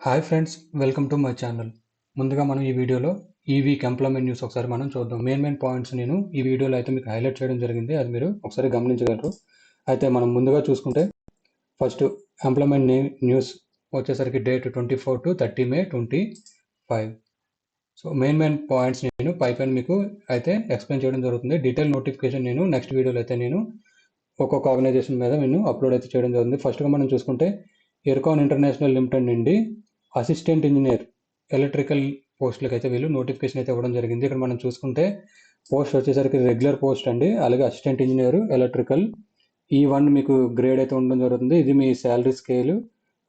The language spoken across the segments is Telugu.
Hi friends, welcome to my channel. ముందుగా మనం ఈ వీడియోలో ఈ వీక్ ఎంప్లాయ్మెంట్ న్యూస్ ఒకసారి మనం చూద్దాం. మెయిన్ పాయింట్స్ నేను ఈ వీడియోలో అయితే మీకు హైలైట్ చేయడం జరిగింది. అది మీరు ఒకసారి గమనించగలరు. అయితే మనం ముందుగా చూసుకుంటే ఫస్ట్ ఎంప్లాయ్మెంట్ న్యూస్ వచ్చేసరికి date 24 to 30 May 25. So main points నేను పైన మీకు అయితే ఎక్స్ప్లెయిన్ చేయడం జరుగుతుంది. డీటెయిల్ నోటిఫికేషన్ నేను నెక్స్ట్ వీడియోలో అయితే నేను ఒక్కొక్క ఆర్గనైజేషన్ మీద నేను అప్లోడ్ అయితే చేయడం జరుగుతుంది. ఫస్ట్గా మనం చూసుకుంటే ఎర్కాన్ ఇంటర్నేషనల్ లిమిటెడ్ నుండి అసిస్టెంట్ ఇంజనీర్ ఎలక్ట్రికల్ పోస్టులకు అయితే వీళ్ళు నోటిఫికేషన్ అయితే ఇవ్వడం జరిగింది. ఇక్కడ మనం చూసుకుంటే పోస్ట్ వచ్చేసరికి రెగ్యులర్ పోస్ట్ అండి, అలాగే అసిస్టెంట్ ఇంజనీర్ ఎలక్ట్రికల్ E1 మీకు గ్రేడ్ అయితే ఉండడం జరుగుతుంది. ఇది మీ శాలరీ స్కేల్.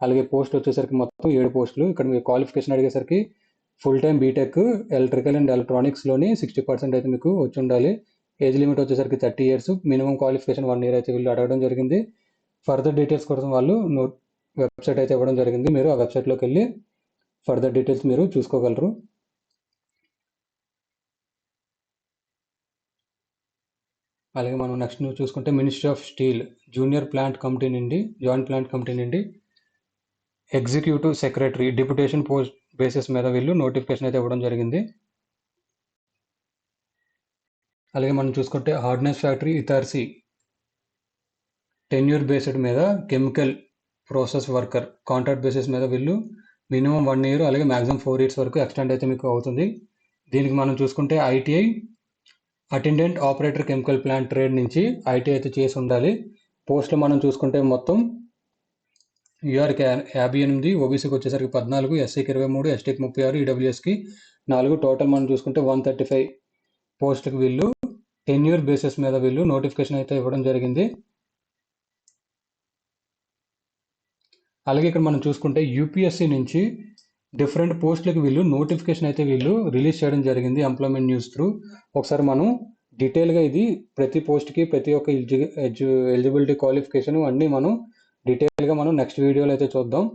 అలాగే పోస్ట్ వచ్చేసరికి మొత్తం 7 పోస్టులు. ఇక్కడ మీ క్వాలిఫికేషన్ అడిగేసరికి full time BTech electrical and ఎలక్ట్రానిక్స్లోని 60% అయితే మీకు వచ్చి ఉండాలి. ఏజ్ లిమిట్ వచ్చేసరికి 30 years. మినిమం క్వాలిఫికేషన్ 1 year అయితే వీళ్ళు అడగడం జరిగింది. ఫర్దర్ డీటెయిల్స్ కోసం వాళ్ళు వెబ్సైట్ అయితే ఇవ్వడం జరిగింది. మీరు ఆ వెబ్సైట్లోకి వెళ్ళి ఫర్దర్ డీటెయిల్స్ మీరు చూసుకోగలరు. అలాగే మనం నెక్స్ట్ న్యూస్ చూసుకుంటే ministry of steel junior joint plant committee నుండి executive secretary deputation post basis మీద వీళ్ళు నోటిఫికేషన్ అయితే ఇవ్వడం జరిగింది. అలాగే మనం చూసుకుంటే hardness factory Itarsi tenure based మీద chemical process worker contract basis మీద వీళ్ళు మినిమం 1 year అలాగే మ్యాక్సిమం 4 years వరకు ఎక్స్టెండ్ అయితే మీకు అవుతుంది. దీనికి మనం చూసుకుంటే ITI attendant operator chemical plant trade నుంచి ITI అయితే చేసి ఉండాలి. పోస్టులు మనం చూసుకుంటే మొత్తం యూఆర్కి 58, ఓబీసీకి వచ్చేసరికి 14, ఎస్సీకి 23, ఎస్టీకి 36, ఈడబ్ల్యూఎస్కి 4, టోటల్ మనం చూసుకుంటే 135 పోస్టులకు వీళ్ళు టెన్యూర్ బేసిస్ మీద వీళ్ళు నోటిఫికేషన్ అయితే ఇవ్వడం జరిగింది. అలాగే ఇక్కడ మనం చూసుకుంటే యూపీఎస్సీ నుంచి డిఫరెంట్ పోస్టులకు వీళ్ళు నోటిఫికేషన్ అయితే వీళ్ళు రిలీజ్ చేయడం జరిగింది ఎంప్లాయ్మెంట్ న్యూస్ త్రూ. ఒకసారి మనం డీటెయిల్గా ఇది ప్రతి పోస్ట్కి ప్రతి ఒక్క ఎలిజిబిలిటీ క్వాలిఫికేషన్ అన్నీ మనం డీటెయిల్గా మనం నెక్స్ట్ వీడియోలో అయితే చూద్దాం.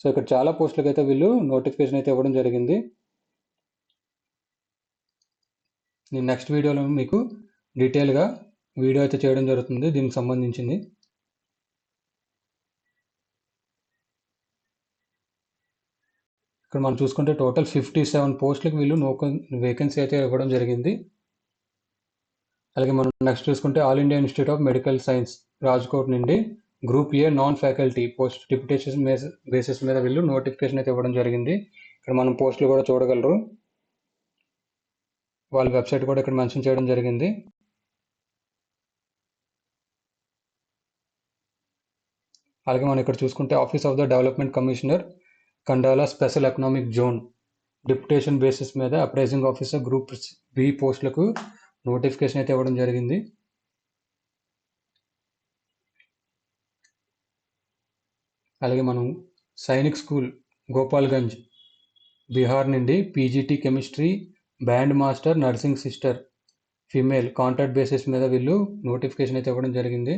సో ఇక్కడ చాలా పోస్టులకు అయితే వీళ్ళు నోటిఫికేషన్ అయితే ఇవ్వడం జరిగింది. నేను నెక్స్ట్ వీడియోలో మీకు డీటెయిల్గా వీడియో అయితే చేయడం జరుగుతుంది దీనికి సంబంధించింది. ఇక్కడ మనం చూసుకుంటే టోటల్ 57 పోస్టులకు వీళ్ళు వేకెన్సీ అయితే ఇవ్వడం జరిగింది. అలాగే మనం నెక్స్ట్ చూసుకుంటే all India institute of medical science Rajkot నుండి group A non faculty post deputation basis మీద వీళ్ళు నోటిఫికేషన్ అయితే ఇవ్వడం జరిగింది. ఇక్కడ మనం పోస్టులు కూడా చూడగలరు. వాళ్ళ వెబ్సైట్ కూడా ఇక్కడ మెన్షన్ చేయడం జరిగింది. అలాగే మనం ఇక్కడ చూసుకుంటే office of the development commissioner Kandla special economic zone deputation basis మీద అప్రైజింగ్ ఆఫీసర్ గ్రూప్ బి పోస్టులకు నోటిఫికేషన్ అయితే ఇవ్వడం జరిగింది. అలాగే మనం సైనిక్ స్కూల్ గోపాల్గంజ్ బీహార్ నుండి PGT chemistry band master nursing sister female contract basis మీద వీళ్ళు నోటిఫికేషన్ అయితే ఇవ్వడం జరిగింది.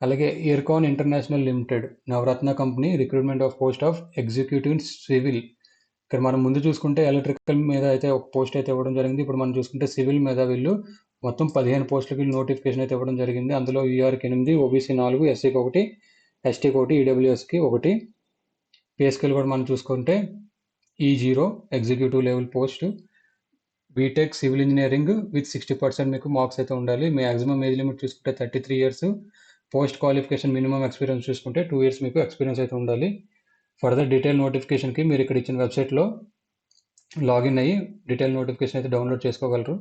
అలాగే Ircon international limited Navratna company recruitment of post of executive civil. ఇక్కడ మనం ముందు చూసుకుంటే ఎలక్ట్రికల్ మీద అయితే ఒక పోస్ట్ అయితే ఇవ్వడం జరిగింది. ఇప్పుడు మనం చూసుకుంటే సివిల్ మీద వీళ్ళు మొత్తం 15 పోస్టులకి నోటిఫికేషన్ అయితే ఇవ్వడం జరిగింది. అందులో యూఆర్కి 8, ఓబీసీ 4, ఎస్సీకి 1, ఎస్టీకి 1, ఈడబ్ల్యూఎస్కి 1. పే స్కేల్ కూడా మనం చూసుకుంటే E0 executive level post BTech civil engineering with 60% మీకు మార్క్స్ అయితే ఉండాలి. మ్యాక్సిమం ఏజ్ లిమిట్ చూసుకుంటే 33 years. Post qualification minimum experience చూసుకుంటే 2 years మీకు ఎక్స్పీరియన్స్ అయితే ఉండాలి. ఫర్దర్ డీటెయిల్ నోటిఫికేషన్కి మీరు ఇక్కడ ఇచ్చిన వెబ్సైట్లో లాగిన్ అయ్యి డీటెయిల్ నోటిఫికేషన్ అయితే డౌన్లోడ్ చేసుకోగలరు.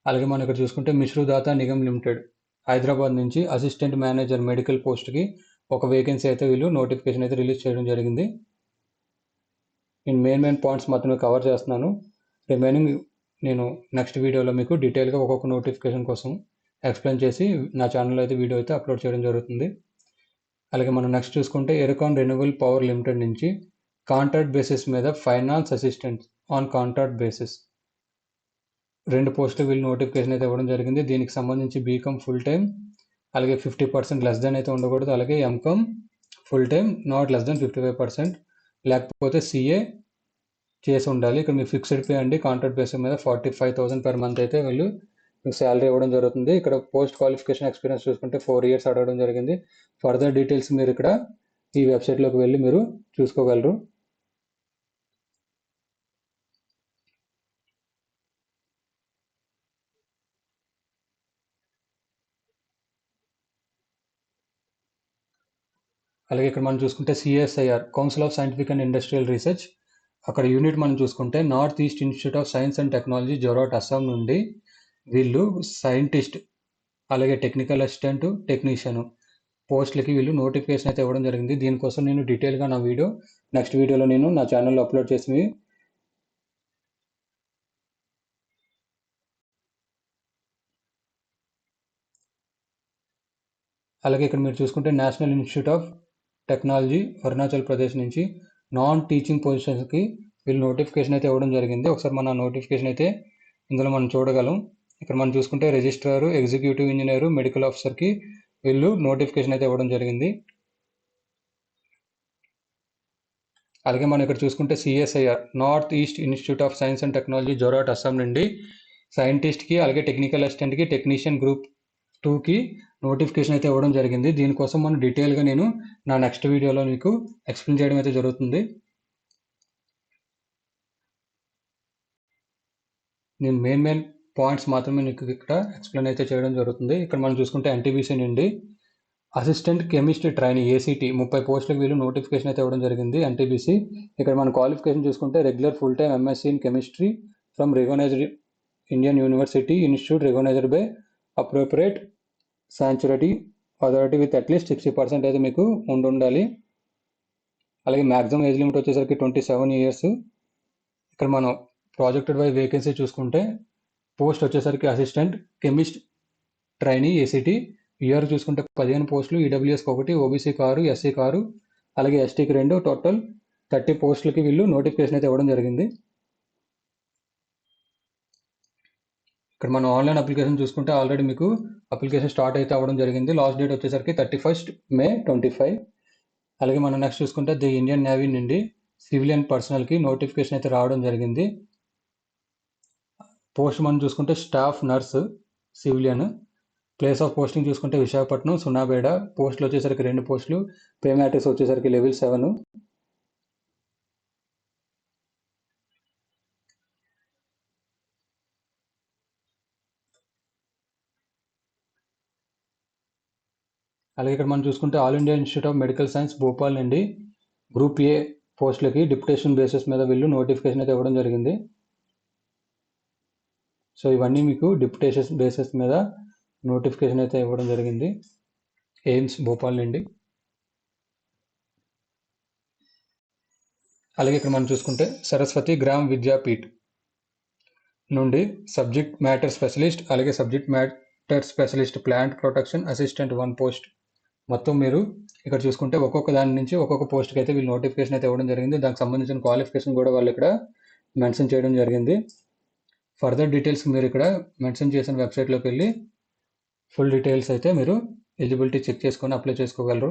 అలాగే మనం ఇక్కడ చూసుకుంటే మిశ్రుదాతా నిగమ్ లిమిటెడ్ హైదరాబాద్ నుంచి అసిస్టెంట్ మేనేజర్ మెడికల్ పోస్ట్కి ఒక వేకెన్సీ అయితే వీళ్ళు నోటిఫికేషన్ అయితే రిలీజ్ చేయడం జరిగింది. నేను మెయిన్ పాయింట్స్ మాత్రమే కవర్ చేస్తున్నాను. రిమైనింగ్ నేను నెక్స్ట్ వీడియోలో మీకు డీటెయిల్గా ఒక్కొక్క నోటిఫికేషన్ కోసం ఎక్స్ప్లెయిన్ చేసి నా ఛానల్లో అయితే వీడియో అయితే అప్లోడ్ చేయడం జరుగుతుంది. అలాగే మనం నెక్స్ట్ చూసుకుంటే ఎర్కాన్ రెన్యూవబుల్ పవర్ లిమిటెడ్ నుంచి కాంట్రాక్ట్ బేసిస్ మీద finance assistant on contract basis 2 పోస్టులు వీళ్ళు నోటిఫికేషన్ అయితే ఇవ్వడం జరిగింది. దీనికి సంబంధించి బీకామ్ ఫుల్ టైం అలాగే 50% లెస్ దెన్ అయితే ఉండకూడదు. అలాగే MCom full time not less than 55%, లేకపోతే CA చేసి ఉండాలి. ఇక్కడ మీ ఫిక్స్డ్ పే అండి కాంట్రాక్ట్ బేసిస్ మీద 45,000 per month అయితే వీళ్ళు మీకు శాలరీ ఇవ్వడం జరుగుతుంది. ఇక్కడ పోస్ట్ క్వాలిఫికేషన్ ఎక్స్పీరియన్స్ చూసుకుంటే 4 ఇయర్స్ అడగడం జరిగింది. ఫర్దర్ డీటెయిల్స్ మీరు ఇక్కడ ఈ వెబ్సైట్లోకి వెళ్ళి మీరు చూసుకోగలరు. అలాగే ఇక్కడ మనం చూసుకుంటే CSIR, council of scientific and industrial research, అక్కడ యూనిట్ మనం చూసుకుంటే north east institute of science and technology, Jorhat, Assam నుండి వీళ్ళు సైంటిస్ట్ అలాగే టెక్నికల్ అసిస్టెంట్, టెక్నీషియన్ పోస్టులకి వీళ్ళు నోటిఫికేషన్ అయితే ఇవ్వడం జరిగింది. దీనికోసం నేను డీటెయిల్గా నా నెక్స్ట్ వీడియోలో నేను నా ఛానల్లో అప్లోడ్ చేసి అలాగే ఇక్కడ మీరు చూసుకుంటే national institute of technology Arunachal Pradesh నుంచి నాన్ టీచింగ్ పొజిషన్స్కి వీళ్ళు నోటిఫికేషన్ అయితే ఇవ్వడం జరిగింది. ఒకసారి మన నోటిఫికేషన్ అయితే ఇందులో మనం చూడగలం. ఇక్కడ మనం చూసుకుంటే రిజిస్ట్రారు, ఎగ్జిక్యూటివ్ ఇంజనీరు, మెడికల్ ఆఫీసర్కి వీళ్ళు నోటిఫికేషన్ అయితే ఇవ్వడం జరిగింది. అలాగే మనం ఇక్కడ చూసుకుంటే CSIR, north east institute of science and technology, Jorhat, Assam నుండి సైంటిస్ట్కి అలాగే టెక్నికల్ అసిస్టెంట్కి, టెక్నీషియన్ గ్రూప్ 2కి నోటిఫికేషన్ అయితే ఇవ్వడం జరిగింది. దీనికోసం మనం డీటెయిల్గా నేను నా నెక్స్ట్ వీడియోలో మీకు ఎక్స్ప్లెయిన్ చేయడం అయితే జరుగుతుంది. నేను మెయిన్ పాయింట్స్ మాత్రమే మీకు ఇక్కడ ఎక్స్ప్లెయిన్ అయితే చేయడం జరుగుతుంది. ఇక్కడ మనం చూసుకుంటే NTPC నుండి అసిస్టెంట్ కెమిస్ట్రీ ట్రైనీ ACT 30 పోస్టులకు వీళ్ళు నోటిఫికేషన్ అయితే ఇవ్వడం జరిగింది. NTPC ఇక్కడ మన క్వాలిఫికేషన్ చూసుకుంటే regular full time MSc in chemistry from recognised Indian university institute recognised by appropriate శాంచురిటీ అథారిటీ విత్ అట్లీస్ట్ 60% అయితే మీకు ఉండాలి. అలాగే మ్యాక్సిమం ఏజ్ లిమిట్ వచ్చేసరికి 27 ఇయర్స్. ఇక్కడ మనం ప్రాజెక్టెడ్ బై వేకెన్సీ చూసుకుంటే పోస్ట్ వచ్చేసరికి assistant chemist trainee ACT year చూసుకుంటే 15 పోస్టులు, EWSకి 1, OBCకి 6, SCకి 6, అలాగే STకి 2, టోటల్ 30 పోస్టులకి వీళ్ళు నోటిఫికేషన్ అయితే ఇవ్వడం జరిగింది. ఇక్కడ మనం ఆన్లైన్ అప్లికేషన్ చూసుకుంటే ఆల్రెడీ మీకు అప్లికేషన్ స్టార్ట్ అయితే అవ్వడం జరిగింది. లాస్ట్ డేట్ వచ్చేసరికి 31st May 2025. అలాగే మనం నెక్స్ట్ చూసుకుంటే ది ఇండియన్ నేవీ నుండి సివిలియన్ పర్సనల్కి నోటిఫికేషన్ అయితే రావడం జరిగింది. పోస్ట్ మనం చూసుకుంటే staff nurse civilian, place of posting చూసుకుంటే విశాఖపట్నం, సునాబేడ, పోస్టులు వచ్చేసరికి 2 పోస్టులు, పే మ్యాట్రిక్స్ వచ్చేసరికి లెవెల్ 7. అలాగే ఇక్కడ మనం చూసుకుంటే all India institute of medical science Bhopal నుండి గ్రూప్ A పోస్టులకి డిప్యుటేషన్ బేసిస్ మీద వీళ్ళు నోటిఫికేషన్ అయితే ఇవ్వడం జరిగింది. సో ఇవన్నీ మీకు డిప్యుటేషన్ బేసిస్ మీద నోటిఫికేషన్ అయితే ఇవ్వడం జరిగింది ఎయిమ్స్ భోపాల్ నుండి. అలాగే ఇక్కడ మనం చూసుకుంటే సరస్వతి గ్రామ్ విద్యాపీఠ్ నుండి సబ్జెక్ట్ మ్యాటర్ స్పెషలిస్ట్ అలాగే subject matter specialist plant protection assistant 1 post. మొత్తం మీరు ఇక్కడ చూసుకుంటే ఒక్కొక్క దాని నుంచి ఒక్కొక్క పోస్ట్కి అయితే వీళ్ళు నోటిఫికేషన్ అయితే ఇవ్వడం జరిగింది. దానికి సంబంధించిన క్వాలిఫికేషన్ కూడా వాళ్ళు ఇక్కడ మెన్షన్ చేయడం జరిగింది. ఫర్దర్ డీటెయిల్స్ మీరు ఇక్కడ మెన్షన్ చేసిన వెబ్సైట్లోకి వెళ్ళి ఫుల్ డీటెయిల్స్ అయితే మీరు ఎలిజిబిలిటీ చెక్ చేసుకొని అప్లై చేసుకోగలరు.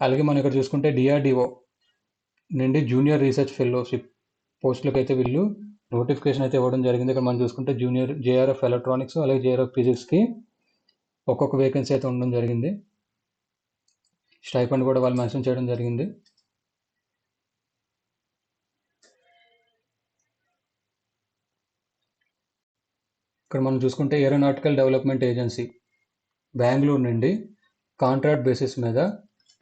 అలాగే మనం ఇక్కడ చూసుకుంటే DRDO నుండి జూనియర్ రీసెర్చ్ ఫెలోషిప్ పోస్టులకు అయితే వీళ్ళు నోటిఫికేషన్ అయితే ఇవ్వడం జరిగింది. ఇక్కడ మనం చూసుకుంటే జూనియర్ JRF ఎలక్ట్రానిక్స్ అలాగే JRF ఫిజిక్స్కి ఒక్కొక్క వేకెన్సీ అయితే ఉండడం జరిగింది. స్టైపెండ్ కూడా వాళ్ళు మెన్షన్ చేయడం జరిగింది. ఇక్కడ మనం చూసుకుంటే ఏరోనాటికల్ డెవలప్మెంట్ ఏజెన్సీ బెంగళూరు నుండి కాంట్రాక్ట్ బేసిస్ మీద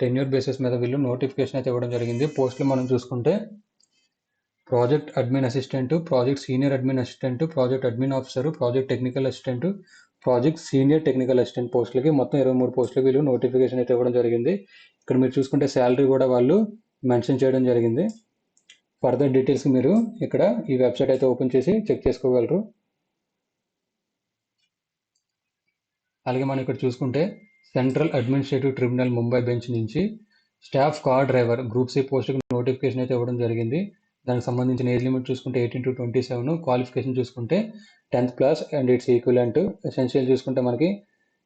టెన్యూర్ బేసిస్ మీద వీళ్ళు నోటిఫికేషన్ అయితే ఇవ్వడం జరిగింది. పోస్టులు మనం చూసుకుంటే project admin assistant, project senior admin assistant, project admin officer, project technical assistant, project senior technical assistant పోస్టులకి మొత్తం 23 పోస్టులకి వీళ్ళు నోటిఫికేషన్ అయితే ఇవ్వడం జరిగింది. ఇక్కడ మీరు చూసుకుంటే శాలరీ కూడా వాళ్ళు మెన్షన్ చేయడం జరిగింది. ఫర్దర్ డీటెయిల్స్ మీరు ఇక్కడ ఈ వెబ్సైట్ అయితే ఓపెన్ చేసి చెక్ చేసుకోగలరు. అలాగే మనం ఇక్కడ చూసుకుంటే central administrative tribunal Mumbai bench నుంచి staff car driver group C పోస్ట్కి నోటిఫికేషన్ అయితే ఇవ్వడం జరిగింది. దానికి సంబంధించిన ఏజ్ లిమిట్ చూసుకుంటే 18 to 27, క్వాలిఫికేషన్ చూసుకుంటే 10th class and it's equivalent. Essential చూసుకుంటే మనకి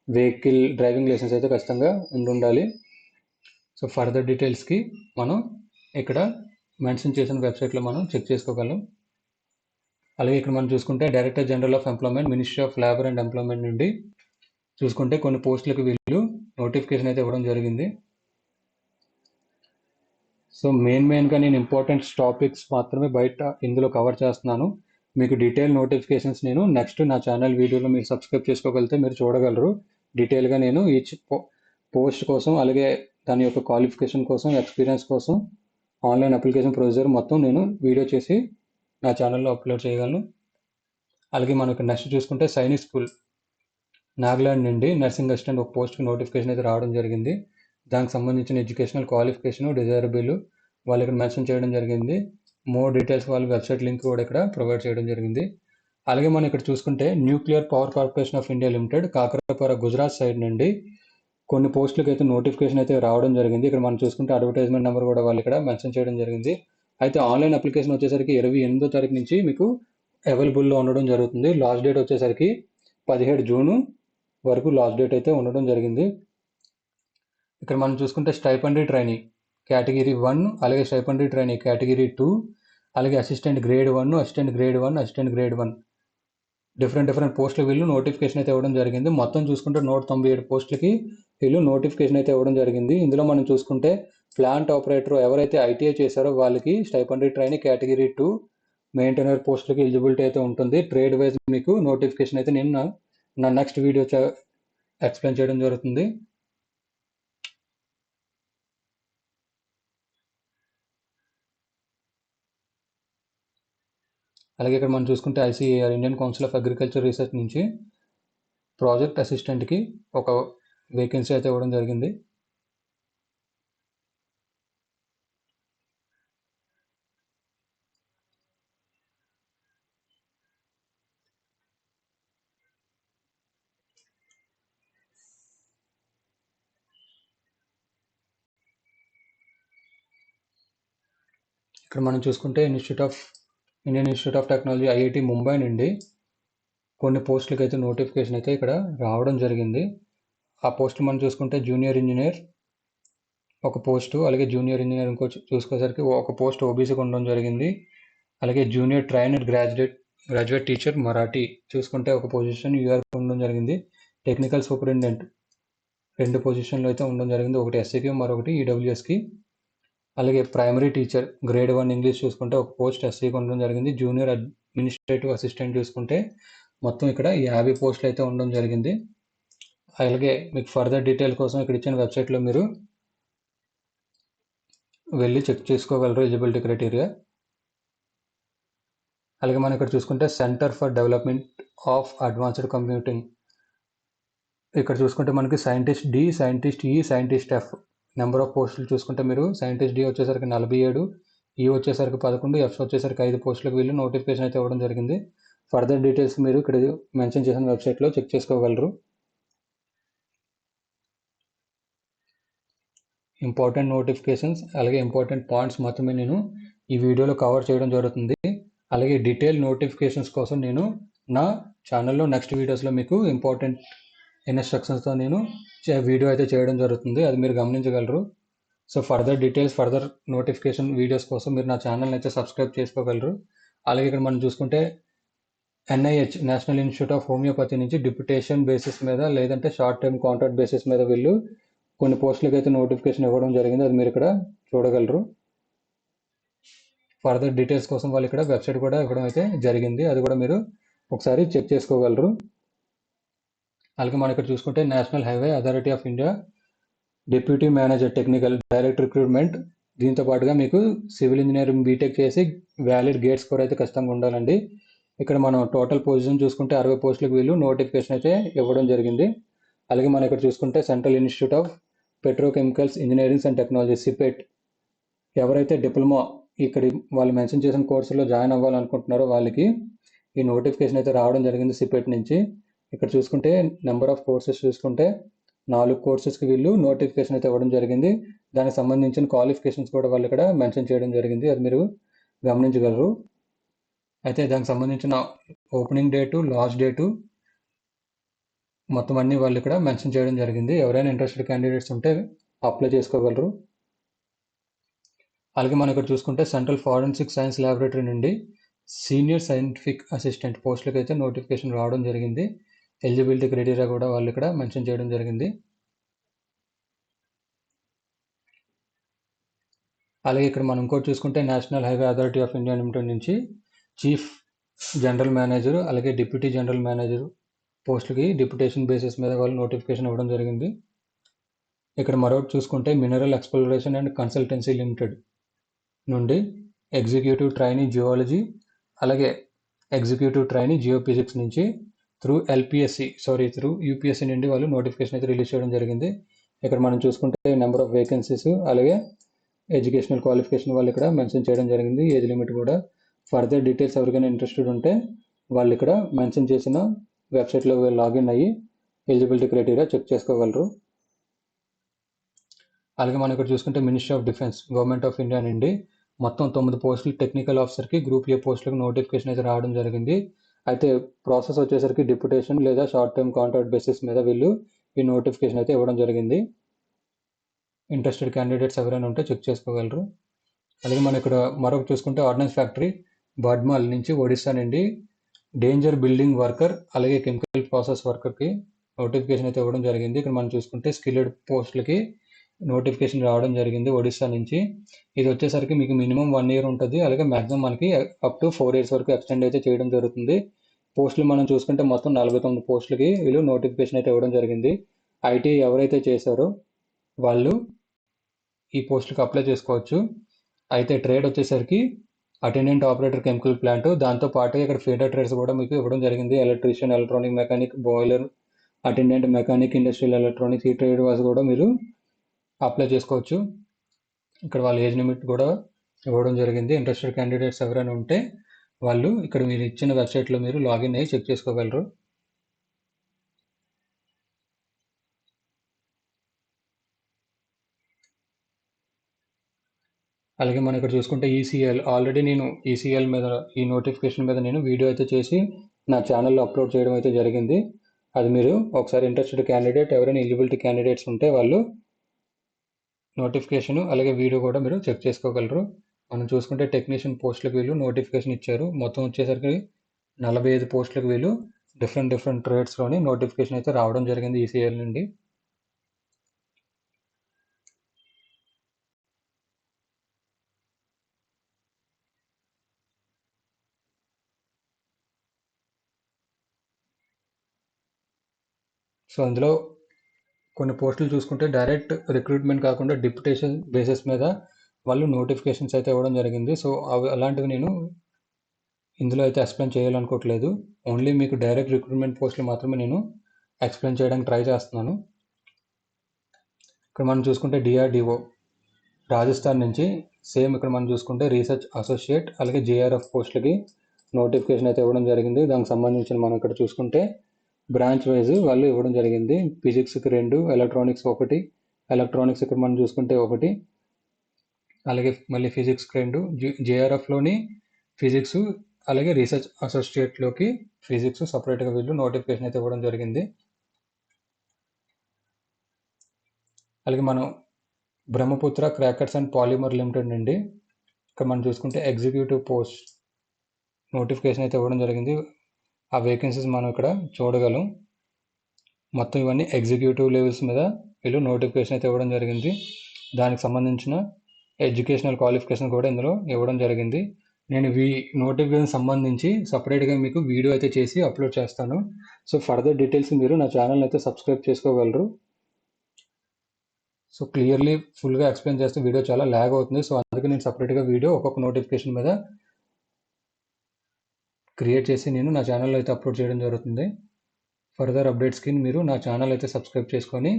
వెహికల్ డ్రైవింగ్ లైసెన్స్ అయితే ఖచ్చితంగా ఉండాలి. సో ఫర్దర్ డీటెయిల్స్కి మనం ఇక్కడ మెన్షన్ చేసిన వెబ్సైట్లో మనం చెక్ చేసుకోగలం. అలాగే ఇక్కడ మనం చూసుకుంటే director general of employment, ministry of labour and employment నుండి చూసుకుంటే కొన్ని పోస్టులకు వీళ్ళు నోటిఫికేషన్ అయితే ఇవ్వడం జరిగింది. సో మెయిన్గా నేను ఇంపార్టెంట్ టాపిక్స్ మాత్రమే బయట ఇందులో కవర్ చేస్తున్నాను. మీకు డీటెయిల్ నోటిఫికేషన్స్ నేను నెక్స్ట్ నా ఛానల్ వీడియోలో మీరు సబ్స్క్రైబ్ చేసుకోగలిగితే మీరు చూడగలరు. డీటెయిల్గా నేను ఈచ్ పోస్ట్ కోసం, అలాగే దాని యొక్క క్వాలిఫికేషన్ కోసం, ఎక్స్పీరియన్స్ కోసం, ఆన్లైన్ అప్లికేషన్ ప్రొసీజర్ మొత్తం నేను వీడియో చేసి నా ఛానల్లో అప్లోడ్ చేయగలను. అలాగే మనకు నెక్స్ట్ చూసుకుంటే సైనిక్ స్కూల్ నాగాలాండ్ నుండి నర్సింగ్ అసిస్టెంట్ ఒక పోస్ట్కి నోటిఫికేషన్ అయితే రావడం జరిగింది. దానికి సంబంధించిన ఎడ్యుకేషనల్ క్వాలిఫికేషన్, డిజైరబుల్ వాళ్ళు ఇక్కడ మెన్షన్ చేయడం జరిగింది. మోర్ డీటెయిల్స్ వాళ్ళ వెబ్సైట్ లింక్ కూడా ఇక్కడ ప్రొవైడ్ చేయడం జరిగింది. అలాగే మనం ఇక్కడ చూసుకుంటే nuclear power corporation of India limited Kakrapar Gujarat side నుండి కొన్ని పోస్టులకు అయితే నోటిఫికేషన్ అయితే రావడం జరిగింది. ఇక్కడ మనం చూసుకుంటే అడ్వర్టైజ్మెంట్ నెంబర్ కూడా వాళ్ళు ఇక్కడ మెన్షన్ చేయడం జరిగింది. అయితే ఆన్లైన్ అప్లికేషన్ వచ్చేసరికి 28వ తారీఖు నుంచి మీకు అవైలబుల్లో ఉండడం జరుగుతుంది. లాస్ట్ డేట్ వచ్చేసరికి 17 జూన్ వరకు లాస్ట్ డేట్ అయితే ఉండడం జరిగింది. ఇక్కడ మనం చూసుకుంటే స్టైపెండరీ ట్రైనీ కేటగిరీ 1, అలాగే స్టైపెండరీ ట్రైనీ కేటగిరీ 2, అలాగే assistant grade 1, assistant grade 1, assistant grade 1 different పోస్టులు వీళ్ళు నోటిఫికేషన్ అయితే ఇవ్వడం జరిగింది. మొత్తం చూసుకుంటే 197 పోస్టులకి వీళ్ళు నోటిఫికేషన్ అయితే ఇవ్వడం జరిగింది. ఇందులో మనం చూసుకుంటే ప్లాంట్ ఆపరేటర్ ఎవరైతే ఐటీఐ చేశారో వాళ్ళకి స్టైపెండరీ ట్రైనీ కేటగిరీ 2 మెయింటైనర్ పోస్టులకి ఎలిజిబిలిటీ అయితే ఉంటుంది. ట్రేడ్ వైజ్ మీకు నోటిఫికేషన్ అయితే నేను నా నెక్స్ట్ వీడియో ఎక్స్ప్లెయిన్ చేయడం జరుగుతుంది. అలాగే ఇక్కడ మనం చూసుకుంటే ICAR Indian council of agriculture research నుంచి ప్రాజెక్ట్ అసిస్టెంట్కి ఒక వేకెన్సీ అయితే ఇవ్వడం జరిగింది. ఇక్కడ మనం చూసుకుంటే Indian institute of technology IIT Mumbai నుండి కొన్ని పోస్టులకి అయితే నోటిఫికేషన్ అయితే ఇక్కడ రావడం జరిగింది. ఆ పోస్ట్ మనం చూసుకుంటే జూనియర్ ఇంజనీర్ ఒక పోస్టు, అలాగే జూనియర్ ఇంజనీర్ ఇంకో చూసుకోసరికి ఒక పోస్ట్ ఓబీసీకి ఉండడం జరిగింది. అలాగే junior trainer graduate teacher Marathi చూసుకుంటే ఒక పొజిషన్ యూఆర్కి ఉండడం జరిగింది. టెక్నికల్ సూపరింటెండెంట్ 2 పొజిషన్లు అయితే ఉండడం జరిగింది, ఒకటి ఎస్సీకి మరొకటి ఈడబ్ల్యూఎస్కి. అలాగే ప్రైమరీ టీచర్ గ్రేడ్ 1 ఇంగ్లీష్ చూసుకుంటే ఒక పోస్ట్ ఎస్సీకి ఉండడం జరిగింది. జూనియర్ అడ్మినిస్ట్రేటివ్ అసిస్టెంట్ చూసుకుంటే మొత్తం ఇక్కడ 50 పోస్టులు అయితే ఉండడం జరిగింది. అలాగే మీకు ఫర్దర్ డీటెయిల్ కోసం ఇక్కడ ఇచ్చిన వెబ్సైట్లో మీరు వెళ్ళి చెక్ చేసుకోగలరు ఎలిజిబిలిటీ క్రైటీరియా. అలాగే మనం ఇక్కడ చూసుకుంటే centre for development of advanced computing ఇక్కడ చూసుకుంటే మనకి సైంటిస్ట్ డి, సైంటిస్ట్ ఈ, సైంటిస్ట్ ఎఫ్ నెంబర్ ఆఫ్ పోస్టులు చూసుకుంటే మీరు సైంటిస్ట్ డి వచ్చేసరికి 47, ఈ వచ్చేసరికి 11, ఎఫ్ వచ్చేసరికి 5 పోస్టులకు వీళ్ళు నోటిఫికేషన్ అయితే ఇవ్వడం జరిగింది. ఫర్దర్ డీటెయిల్స్ మీరు ఇక్కడ మెన్షన్ చేసిన వెబ్సైట్లో చెక్ చేసుకోగలరు. ఇంపార్టెంట్ నోటిఫికేషన్స్ అలాగే ఇంపార్టెంట్ పాయింట్స్ మాత్రమే నేను ఈ వీడియోలో కవర్ చేయడం జరుగుతుంది. అలాగే డీటెయిల్ నోటిఫికేషన్స్ కోసం నేను నా ఛానల్లో నెక్స్ట్ వీడియోస్లో మీకు ఇంపార్టెంట్ ఇన్స్ట్రక్షన్స్తో నేను వీడియో అయితే చేయడం జరుగుతుంది, అది మీరు గమనించగలరు. So further details, further notification videos కోసం మీరు నా ఛానల్ని అయితే సబ్స్క్రైబ్ చేసుకోగలరు. అలాగే ఇక్కడ మనం చూసుకుంటే NIH national institute of homeopathy నుంచి డిప్యుటేషన్ బేసిస్ మీద లేదంటే షార్ట్ టర్మ్ కాంట్రాక్ట్ బేసిస్ మీద వీళ్ళు కొన్ని పోస్టులకు అయితే నోటిఫికేషన్ ఇవ్వడం జరిగింది, అది మీరు ఇక్కడ చూడగలరు. ఫర్దర్ డీటెయిల్స్ కోసం వాళ్ళు ఇక్కడ వెబ్సైట్ కూడా ఇవ్వడం అయితే జరిగింది, అది కూడా మీరు ఒకసారి చెక్ చేసుకోగలరు. అలాగే మనం ఇక్కడ చూసుకుంటే national highway authority of India deputy manager technical direct recruitment, దీంతో పాటుగా మీకు సివిల్ ఇంజనీరింగ్ బీటెక్ చేసి వ్యాలిడ్ గేట్ స్కోర్ అయితే ఖచ్చితంగా ఉండాలండి. ఇక్కడ మనం టోటల్ పొజిషన్ చూసుకుంటే 60 పోస్టులకు వీళ్ళు నోటిఫికేషన్ అయితే ఇవ్వడం జరిగింది. అలాగే మనం ఇక్కడ చూసుకుంటే central institute of petrochemicals engineering and technology CIPET ఎవరైతే డిప్లొమా ఇక్కడ వాళ్ళు మెన్షన్ చేసిన కోర్సులో జాయిన్ అవ్వాలనుకుంటున్నారో వాళ్ళకి ఈ నోటిఫికేషన్ అయితే రావడం జరిగింది సిపెట్ నుంచి. ఇక్కడ చూసుకుంటే నెంబర్ ఆఫ్ కోర్సెస్ చూసుకుంటే 4 కోర్సెస్కి వీళ్ళు నోటిఫికేషన్ అయితే ఇవ్వడం జరిగింది. దానికి సంబంధించిన క్వాలిఫికేషన్స్ కూడా వాళ్ళు ఇక్కడ మెన్షన్ చేయడం జరిగింది, అది మీరు గమనించగలరు. అయితే దానికి సంబంధించిన ఓపెనింగ్ డేటు, లాస్ట్ డేటు మొత్తం అన్నీ వాళ్ళు ఇక్కడ మెన్షన్ చేయడం జరిగింది. ఎవరైనా ఇంట్రెస్టెడ్ క్యాండిడేట్స్ ఉంటే అప్లై చేసుకోగలరు. అలాగే మనం ఇక్కడ చూసుకుంటే సెంట్రల్ ఫారెన్సిక్ సైన్స్ ల్యాబొరేటరీ నుండి సీనియర్ సైంటిఫిక్ అసిస్టెంట్ పోస్టులకు అయితే నోటిఫికేషన్ రావడం జరిగింది. ఎలిజిబిలిటీ క్రైటీరియా కూడా వాళ్ళు ఇక్కడ మెన్షన్ చేయడం జరిగింది. అలాగే ఇక్కడ మనం ఇంకోటి చూసుకుంటే national highway authority of India limited నుంచి చీఫ్ జనరల్ మేనేజర్ అలాగే డిప్యూటీ జనరల్ మేనేజర్ పోస్టులకి డిప్యుటేషన్ బేసిస్ మీద వాళ్ళు నోటిఫికేషన్ ఇవ్వడం జరిగింది. ఇక్కడ మరొకటి చూసుకుంటే mineral exploration and consultancy limited నుండి ఎగ్జిక్యూటివ్ ట్రైనీ జియాలజీ అలాగే ఎగ్జిక్యూటివ్ ట్రైనీ జియోఫిజిక్స్ నుంచి త్రూ యూపీఎస్సీ నుండి వాళ్ళు నోటిఫికేషన్ అయితే రిలీజ్ చేయడం జరిగింది. ఇక్కడ మనం చూసుకుంటే నెంబర్ ఆఫ్ వేకెన్సీస్ అలాగే ఎడ్యుకేషనల్ క్వాలిఫికేషన్ వాళ్ళు ఇక్కడ మెన్షన్ చేయడం జరిగింది. ఏజ్ లిమిట్ కూడా. ఫర్దర్ డీటెయిల్స్ ఎవరికైనా ఇంట్రెస్టెడ్ ఉంటే వాళ్ళు ఇక్కడ మెన్షన్ చేసిన వెబ్సైట్లో లాగిన్ అయ్యి ఎలిజిబిలిటీ క్రైటీరియా చెక్ చేసుకోగలరు. అలాగే మనం ఇక్కడ చూసుకుంటే ministry of defence government of India నుండి మొత్తం 9 పోస్టులు టెక్నికల్ ఆఫీసర్కి గ్రూప్ ఏ పోస్టులకు నోటిఫికేషన్ అయితే రావడం జరిగింది. అయితే ప్రాసెస్ వచ్చేసరికి డిప్యుటేషన్ లేదా షార్ట్ టర్మ్ కాంట్రాక్ట్ బేసిస్ మీద వీళ్ళు ఈ నోటిఫికేషన్ అయితే ఇవ్వడం జరిగింది. ఇంట్రెస్టెడ్ క్యాండిడేట్స్ ఎవరైనా ఉంటే చెక్ చేసుకోగలరు. అలాగే మనం ఇక్కడ మరొక చూసుకుంటే ఆర్డినెన్స్ ఫ్యాక్టరీ బడ్మాల్ నుంచి ఒడిస్సా నుండి డేంజర్ బిల్డింగ్ వర్కర్ అలాగే కెమికల్ ప్రాసెస్ వర్కర్కి నోటిఫికేషన్ అయితే ఇవ్వడం జరిగింది. ఇక్కడ మనం చూసుకుంటే స్కిల్డ్ పోస్టులకి నోటిఫికేషన్ రావడం జరిగింది ఒడిస్సా నుంచి. ఇది వచ్చేసరికి మీకు మినిమం 1 year ఉంటుంది. అలాగే మ్యాక్సిమం మనకి అప్ టు 4 years వరకు ఎక్స్టెండ్ అయితే చేయడం జరుగుతుంది. పోస్టులు మనం చూసుకుంటే మొత్తం 49 పోస్టులకి వీళ్ళు నోటిఫికేషన్ అయితే ఇవ్వడం జరిగింది. ఐటీ ఎవరైతే చేశారో వాళ్ళు ఈ పోస్టులకు అప్లై చేసుకోవచ్చు. అయితే ట్రేడ్ వచ్చేసరికి అటెండెంట్ ఆపరేటర్ కెమికల్ ప్లాంట్, దాంతో పాటు ఇక్కడ ఫీడర్ ట్రేడ్స్ కూడా మీకు ఇవ్వడం జరిగింది. Electrician, electronic mechanic, boiler attendant mechanic, industrial electronics ఈ ట్రేడ్ వాస్ కూడా మీరు అప్లై చేసుకోవచ్చు. ఇక్కడ వాళ్ళ ఏజ్ లిమిట్ కూడా ఇవ్వడం జరిగింది. ఇంట్రెస్టెడ్ క్యాండిడేట్స్ ఎవరైనా ఉంటే వాళ్ళు ఇక్కడ మీరు ఇచ్చిన వెబ్సైట్లో మీరు లాగిన్ అయ్యి చెక్ చేసుకోగలరు. అలాగే మనం ఇక్కడ చూసుకుంటే ఈసీఎల్ ఆల్రెడీ నేను ఈసీఎల్ మీద ఈ నోటిఫికేషన్ మీద నేను వీడియో అయితే చేసి నా ఛానల్లో అప్లోడ్ చేయడం అయితే జరిగింది. అది మీరు ఒకసారి ఇంట్రెస్టెడ్ క్యాండిడేట్ ఎవరైనా ఎలిజిబిలిటీ క్యాండిడేట్స్ ఉంటే వాళ్ళు నోటిఫికేషన్ అలాగే వీడియో కూడా మీరు చెక్ చేసుకోగలరు. మనం చూసుకుంటే టెక్నీషియన్ పోస్టులకు వీళ్ళు నోటిఫికేషన్ ఇచ్చారు. మొత్తం వచ్చేసరికి 45 పోస్టులకు వీళ్ళు డిఫరెంట్ ట్రేడ్స్లోని నోటిఫికేషన్ అయితే రావడం జరిగింది ఈసీఎల్ నుండి. సో అందులో కొన్ని పోస్టులు చూసుకుంటే డైరెక్ట్ రిక్రూట్మెంట్ కాకుండా డిప్యుటేషన్ బేసిస్ మీద వాళ్ళు నోటిఫికేషన్స్ అయితే ఇవ్వడం జరిగింది. సో అలాంటివి నేను ఇందులో అయితే ఎక్స్ప్లెయిన్ చేయాలనుకోవట్లేదు. ఓన్లీ మీకు డైరెక్ట్ రిక్రూట్మెంట్ పోస్టులు మాత్రమే నేను ఎక్స్ప్లెయిన్ చేయడానికి ట్రై చేస్తున్నాను. ఇక్కడ మనం చూసుకుంటే డిఆర్డిఓ రాజస్థాన్ నుంచి సేమ్ ఇక్కడ మనం చూసుకుంటే రీసెర్చ్ అసోసియేట్ అలాగే జేఆర్ఎఫ్ పోస్టులకి నోటిఫికేషన్ అయితే ఇవ్వడం జరిగింది. దానికి సంబంధించిన మనం ఇక్కడ చూసుకుంటే బ్రాంచ్ వైజ్ వాళ్ళు ఇవ్వడం జరిగింది. ఫిజిక్స్కి 2, ఎలక్ట్రానిక్స్ 1, ఎలక్ట్రానిక్స్ ఇక్కడ మనం చూసుకుంటే 1, అలాగే మళ్ళీ ఫిజిక్స్కి 2, జేఆర్ఎఫ్లోని ఫిజిక్స్ అలాగే రీసెర్చ్ అసోసియేట్లోకి ఫిజిక్స్ సపరేట్గా వీళ్ళు నోటిఫికేషన్ అయితే ఇవ్వడం జరిగింది. అలాగే మనం Brahmaputra crackers and polymer limited నుండి ఇక్కడ మనం చూసుకుంటే ఎగ్జిక్యూటివ్ పోస్ట్ నోటిఫికేషన్ అయితే ఇవ్వడం జరిగింది. ఆ వేకెన్సీస్ మనం ఇక్కడ చూడగలం. మొత్తం ఇవన్నీ ఎగ్జిక్యూటివ్ లెవెల్స్ మీద వీళ్ళు నోటిఫికేషన్ అయితే ఇవ్వడం జరిగింది. దానికి సంబంధించిన ఎడ్యుకేషనల్ క్వాలిఫికేషన్ కూడా ఇందులో ఇవ్వడం జరిగింది. నేను నోటిఫికేషన్ సంబంధించి సపరేట్గా మీకు వీడియో అయితే చేసి అప్లోడ్ చేస్తాను. సో ఫర్దర్ డీటెయిల్స్ మీరు నా ఛానల్ అయితే సబ్స్క్రైబ్ చేసుకోగలరు. సో క్లియర్లీ ఫుల్గా ఎక్స్ప్లెయిన్ చేస్తే వీడియో చాలా ల్యాగ్ అవుతుంది. సో అందుకే నేను సపరేట్గా వీడియో ఒక్కొక్క నోటిఫికేషన్ మీద క్రియేట్ చేసి నేను నా ఛానల్లో అయితే అప్లోడ్ చేయడం జరుగుతుంది. ఫర్దర్ అప్డేట్స్కి మీరు నా ఛానల్ అయితే సబ్స్క్రైబ్ చేసుకొని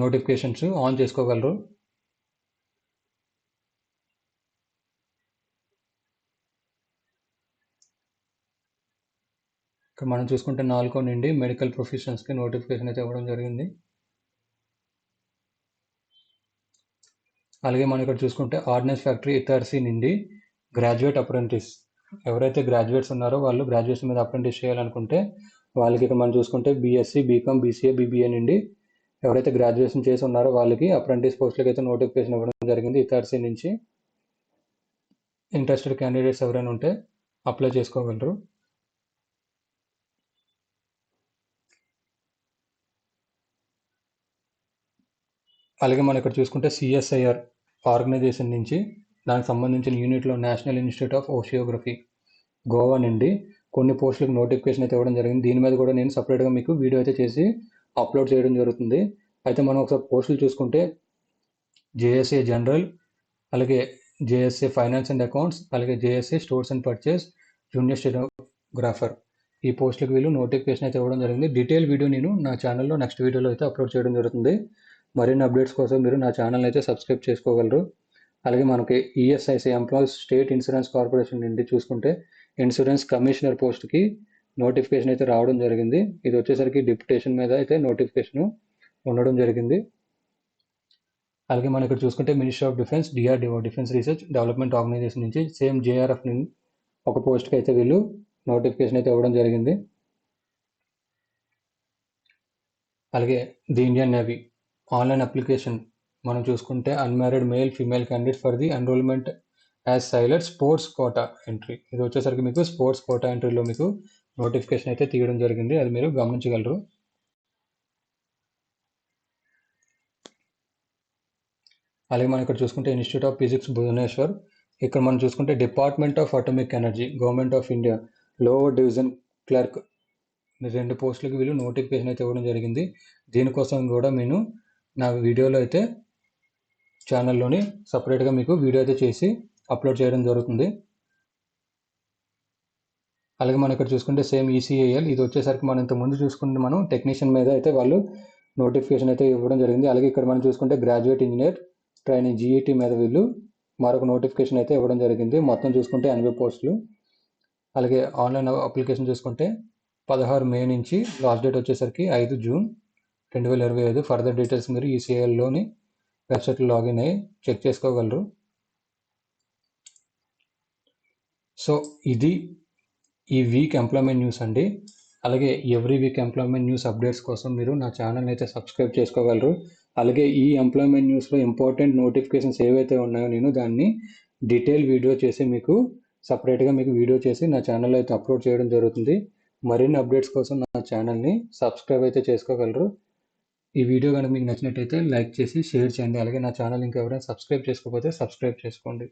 నోటిఫికేషన్స్ ఆన్ చేసుకోగలరు. ఇక్కడ మనం చూసుకుంటే 4 నుండి మెడికల్ ప్రొఫెషన్స్కి నోటిఫికేషన్ అయితే ఇవ్వడం జరిగింది. అలాగే మనం ఇక్కడ చూసుకుంటే ఆర్డినెన్స్ ఫ్యాక్టరీ ఇథార్సీ నుండి గ్రాడ్యుయేట్ అప్రెంటిస్ ఎవరైతే గ్రాడ్యుయేట్స్ ఉన్నారో వాళ్ళు గ్రాడ్యుయేషన్ మీద అప్రెంటిస్ చేయాలనుకుంటే వాళ్ళకి ఇక్కడ మనం చూసుకుంటే బీఎస్సీ, బీకామ్, బీసీఏ, బీబీఏ నుండి ఎవరైతే గ్రాడ్యుయేషన్ చేసి ఉన్నారో వాళ్ళకి అప్రెంటిస్ పోస్టులకి అయితే నోటిఫికేషన్ ఇవ్వడం జరిగింది ఇథార్సీ నుంచి. ఇంట్రెస్టెడ్ క్యాండిడేట్స్ ఎవరైనా ఉంటే అప్లై చేసుకోగలరు. అలాగే మనం ఇక్కడ చూసుకుంటే సిఎస్ఐఆర్ ఆర్గనైజేషన్ నుంచి దానికి సంబంధించిన యూనిట్లో నేషనల్ ఇన్స్టిట్యూట్ ఆఫ్ ఓషియోగ్రఫీ గోవా నుండి కొన్ని పోస్టులకు నోటిఫికేషన్ అయితే ఇవ్వడం జరిగింది. దీని మీద కూడా నేను సపరేట్గా మీకు వీడియో అయితే చేసి అప్లోడ్ చేయడం జరుగుతుంది. అయితే మనం ఒకసారి పోస్టులు చూసుకుంటే జేఎస్ఏ జనరల్, అలాగే జేఎస్ఏ ఫైనాన్స్ అండ్ అకౌంట్స్, అలాగే JSA stores and purchase, junior stenographer ఈ పోస్టులకు వీళ్ళు నోటిఫికేషన్ అయితే ఇవ్వడం జరిగింది. డీటెయిల్ వీడియో నేను నా ఛానల్లో నెక్స్ట్ వీడియోలో అయితే అప్లోడ్ చేయడం జరుగుతుంది. మరిన్ని అప్డేట్స్ కోసం మీరు నా ఛానల్ అయితే సబ్స్క్రైబ్ చేసుకోగలరు. అలాగే మనకి ESIC employees state insurance corporation నుండి చూసుకుంటే ఇన్సూరెన్స్ కమిషనర్ పోస్ట్కి నోటిఫికేషన్ అయితే రావడం జరిగింది. ఇది వచ్చేసరికి డిప్యుటేషన్ మీద అయితే నోటిఫికేషన్ ఉండడం జరిగింది. అలాగే మనం ఇక్కడ చూసుకుంటే ministry of defence, DRDO defence research development organisation నుంచి సేమ్ జేఆర్ఎఫ్ ఒక పోస్ట్కి అయితే వీళ్ళు నోటిఫికేషన్ అయితే ఇవ్వడం జరిగింది. అలాగే the Indian navy online application మనం చూసుకుంటే unmarried male female candidate for the enrolment as sailor sports quota entry. ఇది వచ్చేసరికి మీకు స్పోర్ట్స్ కోటా ఎంట్రీలో మీకు నోటిఫికేషన్ అయితే తీయడం జరిగింది. అది మీరు గమనించగలరు. అలాగే మనం ఇక్కడ చూసుకుంటే ఇన్స్టిట్యూట్ ఆఫ్ ఫిజిక్స్ భువనేశ్వర్, ఇక్కడ మనం చూసుకుంటే department of atomic energy government of India lower division clerk 2 పోస్టులకి వీళ్ళు నోటిఫికేషన్ అయితే ఇవ్వడం జరిగింది. దీనికోసం కూడా నేను నా వీడియోలో అయితే ఛానల్లోని సపరేట్గా మీకు వీడియో అయితే చేసి అప్లోడ్ చేయడం జరుగుతుంది. అలాగే మనం ఇక్కడ చూసుకుంటే సేమ్ ఈసీఐఎల్, ఇది వచ్చేసరికి మనం ఇంతకుముందు చూసుకుంటే మనం టెక్నీషియన్ మీద అయితే వాళ్ళు నోటిఫికేషన్ అయితే ఇవ్వడం జరిగింది. అలాగే ఇక్కడ మనం చూసుకుంటే గ్రాడ్యుయేట్ ఇంజనీర్ ట్రైనింగ్ జీఈటీ మీద వీళ్ళు మరొక నోటిఫికేషన్ అయితే ఇవ్వడం జరిగింది. మొత్తం చూసుకుంటే 80 పోస్టులు. అలాగే ఆన్లైన్ అప్లికేషన్ చూసుకుంటే 16 మే నుంచి లాస్ట్ డేట్ వచ్చేసరికి 5 జూన్ 2025. ఫర్దర్ డీటెయిల్స్ మీరు ఈసీఐఎల్లోని వెబ్సైట్లో లాగిన్ అయ్యి చెక్ చేసుకోగలరు. సో ఇది ఈ వీక్ ఎంప్లాయ్మెంట్ న్యూస్ అండి. అలాగే every week employment news updates కోసం మీరు నా ఛానల్ అయితే సబ్స్క్రైబ్ చేసుకోగలరు. అలాగే ఈ ఎంప్లాయ్మెంట్ న్యూస్లో ఇంపార్టెంట్ నోటిఫికేషన్స్ ఏవైతే ఉన్నాయో నేను దాన్ని డీటెయిల్ వీడియో చేసి మీకు సపరేట్గా మీకు వీడియో చేసి నా ఛానల్లో అయితే అప్లోడ్ చేయడం జరుగుతుంది. మరిన్ని అప్డేట్స్ కోసం నా ఛానల్ని సబ్స్క్రైబ్ అయితే చేసుకోగలరు. ఈ వీడియో కనుక మీకు నచ్చినట్టయితే లైక్ చేసి షేర్ చేయండి. అలాగే నా ఛానల్ ఇంకా ఎవరైనా సబ్స్క్రైబ్ చేసుకోకపోతే సబ్స్క్రైబ్ చేసుకోండి.